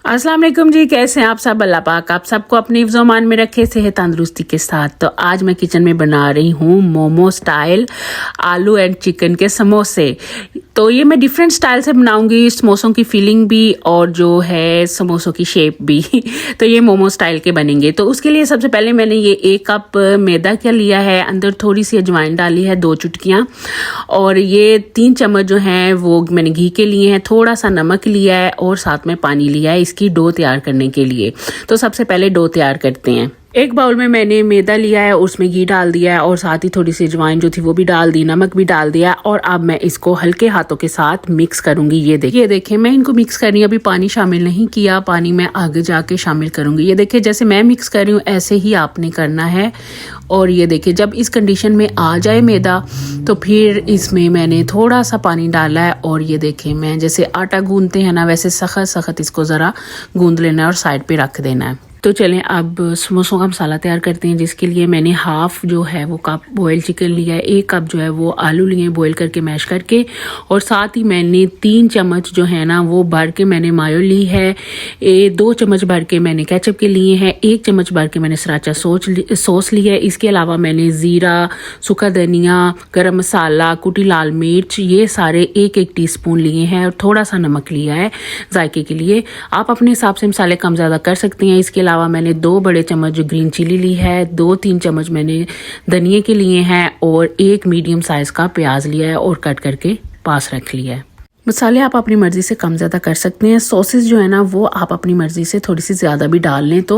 अस्सलाम वालेकुम जी, कैसे हैं आप सब। अल्लाह पाक आप सबको अपनी ईज़-ओ-मान में रखे, सेहत तंदुरुस्ती के साथ। तो आज मैं किचन में बना रही हूँ मोमो स्टाइल आलू एंड चिकन के समोसे। तो ये मैं डिफरेंट स्टाइल से बनाऊंगी, समोसों की फीलिंग भी और जो है समोसों की शेप भी तो ये मोमो स्टाइल के बनेंगे। तो उसके लिए सबसे पहले मैंने ये 1 कप मैदा क्या लिया है, अंदर थोड़ी सी अजवाइन डाली है 2 चुटकियाँ, और ये 3 चम्मच जो हैं वो मैंने घी के लिए हैं, थोड़ा सा नमक लिया है और साथ में पानी लिया है इसकी डो तैयार करने के लिए। तो सबसे पहले डो तैयार करते हैं। एक बाउल में मैंने मैदा लिया है, उसमें घी डाल दिया है और साथ ही थोड़ी सी अजवाइन जो थी वो भी डाल दी, नमक भी डाल दिया। और अब मैं इसको हल्के हाथों के साथ मिक्स करूंगी। ये देखिए मैं इनको मिक्स कर रही हूँ, अभी पानी शामिल नहीं किया, पानी मैं आगे जाके शामिल करूंगी। ये देखिए जैसे मैं मिक्स कर रही हूँ ऐसे ही आपने करना है। और ये देखिए जब इस कंडीशन में आ जाए मैदा तो फिर इसमें मैंने थोड़ा सा पानी डाला है। और ये देखिए मैं जैसे आटा गूंदते हैं ना, वैसे सख्त सख्त इसको ज़रा गूंद लेना है और साइड पे रख देना है। तो चलें अब समोसों का मसाला तैयार करते हैं, जिसके लिए मैंने हाफ जो है वो कप बॉयल चिकन लिया है, 1 कप जो है वो आलू लिए बॉयल करके मैश करके, और साथ ही मैंने 3 चम्मच जो है ना वो भर के मैंने मायो ली है, 2 चम्मच भर के मैंने केचप के लिए हैं, 1 चम्मच भर के मैंने सराचा सॉस लिया है। इसके अलावा मैंने ज़ीरा, सूखा धनिया, गरम मसाला, कुटी लाल मिर्च, ये सारे 1-1 टीस्पून लिए हैं, और थोड़ा सा नमक लिया है जायके के लिए। आप अपने हिसाब से मसाले कम ज़्यादा कर सकते हैं। इसके अलावा मैंने 2 बड़े चम्मच जो ग्रीन चिली ली है, 2-3 चम्मच मैंने धनिए के लिए हैं, और 1 मीडियम साइज का प्याज लिया है और कट करके पास रख लिया है। मसाले आप अपनी मर्ज़ी से कम ज़्यादा कर सकते हैं। सॉसेस जो है ना वो आप अपनी मर्ज़ी से थोड़ी सी ज़्यादा भी डाल लें तो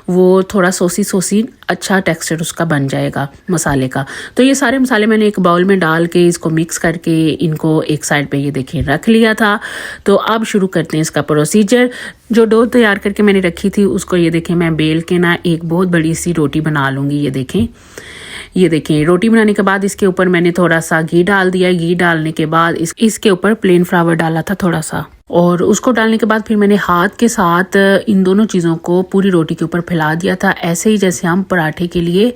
वो थोड़ा सोसी अच्छा टेक्सचर उसका बन जाएगा मसाले का। तो ये सारे मसाले मैंने एक बाउल में डाल के इसको मिक्स करके इनको एक साइड पे ये देखिए रख लिया था। तो अब शुरू करते हैं इसका प्रोसीजर। जो डो तैयार करके मैंने रखी थी उसको ये देखें मैं बेल के ना एक बहुत बड़ी सी रोटी बना लूँगी। ये देखें रोटी बनाने के बाद इसके ऊपर मैंने थोड़ा सा घी डाल दिया। घी डालने के बाद इसके ऊपर प्लेन फ्लावर डाला था थोड़ा सा, और उसको डालने के बाद फिर मैंने हाथ के साथ इन दोनों चीज़ों को पूरी रोटी के ऊपर फैला दिया था। ऐसे ही जैसे हम पराठे के लिए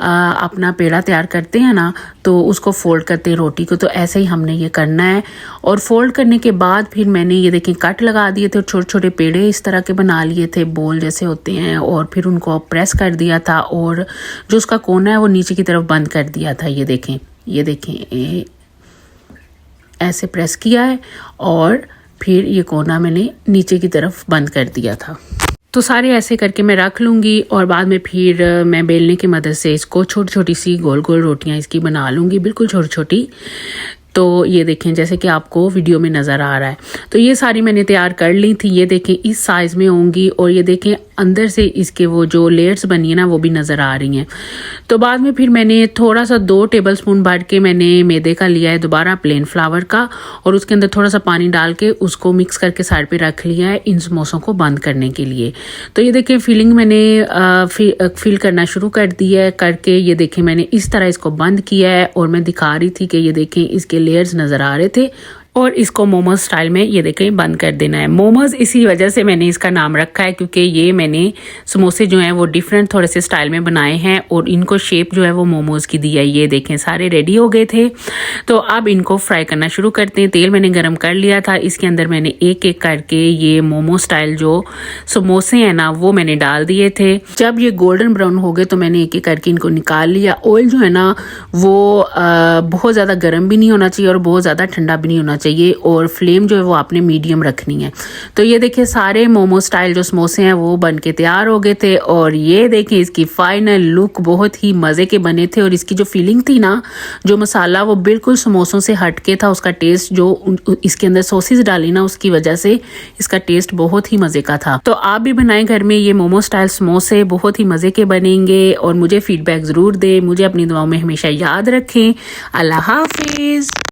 अपना पेड़ा तैयार करते हैं ना, तो उसको फोल्ड करते हैं रोटी को, तो ऐसे ही हमने ये करना है। और फोल्ड करने के बाद फिर मैंने ये देखें कट लगा दिए थे, छोटे छोटे पेड़े इस तरह के बना लिए थे, बोल जैसे होते हैं, और फिर उनको प्रेस कर दिया था, और जो उसका कोना है वो नीचे की तरफ बंद कर दिया था। ये देखें ऐसे प्रेस किया है, और फिर ये कोना मैंने नीचे की तरफ बंद कर दिया था। तो सारे ऐसे करके मैं रख लूँगी, और बाद में फिर मैं बेलने की मदद से इसको छोटी छोटी सी गोल गोल रोटियां इसकी बना लूँगी, बिल्कुल छोटी छोटी। तो ये देखें जैसे कि आपको वीडियो में नज़र आ रहा है। तो ये सारी मैंने तैयार कर ली थी। ये देखें इस साइज़ में होंगी, और ये देखें अंदर से इसके वो जो लेयर्स बनी है ना वो भी नज़र आ रही हैं। तो बाद में फिर मैंने थोड़ा सा 2 टेबलस्पून भर के मैंने मैदे का लिया है, दोबारा प्लेन फ्लावर का, और उसके अंदर थोड़ा सा पानी डाल के उसको मिक्स करके साइड पे रख लिया है इन समोसों को बंद करने के लिए। तो ये देखें फिलिंग मैंने फिल करना शुरू कर दी है करके। ये देखें मैंने इस तरह इसको बंद किया है, और मैं दिखा रही थी कि ये देखें इसके लेयर्स नज़र आ रहे थे, और इसको मोमोज स्टाइल में ये देखें बंद कर देना है। मोमोज इसी वजह से मैंने इसका नाम रखा है क्योंकि ये मैंने समोसे जो हैं वो डिफरेंट थोड़े से स्टाइल में बनाए हैं, और इनको शेप जो है वो मोमोज की दी है। ये देखें सारे रेडी हो गए थे। तो अब इनको फ्राई करना शुरू करते हैं। तेल मैंने गरम कर लिया था, इसके अंदर मैंने एक एक करके ये मोमो स्टाइल जो समोसे हैं ना वो मैंने डाल दिए थे। जब ये गोल्डन ब्राउन हो गए तो मैंने एक एक करके इनको निकाल लिया। ऑयल जो है ना वो बहुत ज़्यादा गर्म भी नहीं होना चाहिए और बहुत ज़्यादा ठंडा भी नहीं होना चाहिए, और फ्लेम जो है वो आपने मीडियम रखनी है। तो ये देखिए सारे मोमो स्टाइल जो समोसे हैं वो बन के तैयार हो गए थे, और ये देखिए इसकी फाइनल लुक बहुत ही मज़े के बने थे। और इसकी जो फीलिंग थी ना, जो मसाला वो बिल्कुल समोसों से हटके था, उसका टेस्ट जो इसके अंदर सॉसेस डाली ना उसकी वजह से इसका टेस्ट बहुत ही मज़े का था। तो आप भी बनाएं घर में ये मोमो स्टाइल समोसे, बहुत ही मज़े के बनेंगे, और मुझे फीडबैक ज़रूर दें। मुझे अपनी दुआओं में हमेशा याद रखें। अल्लाह हाफिज़।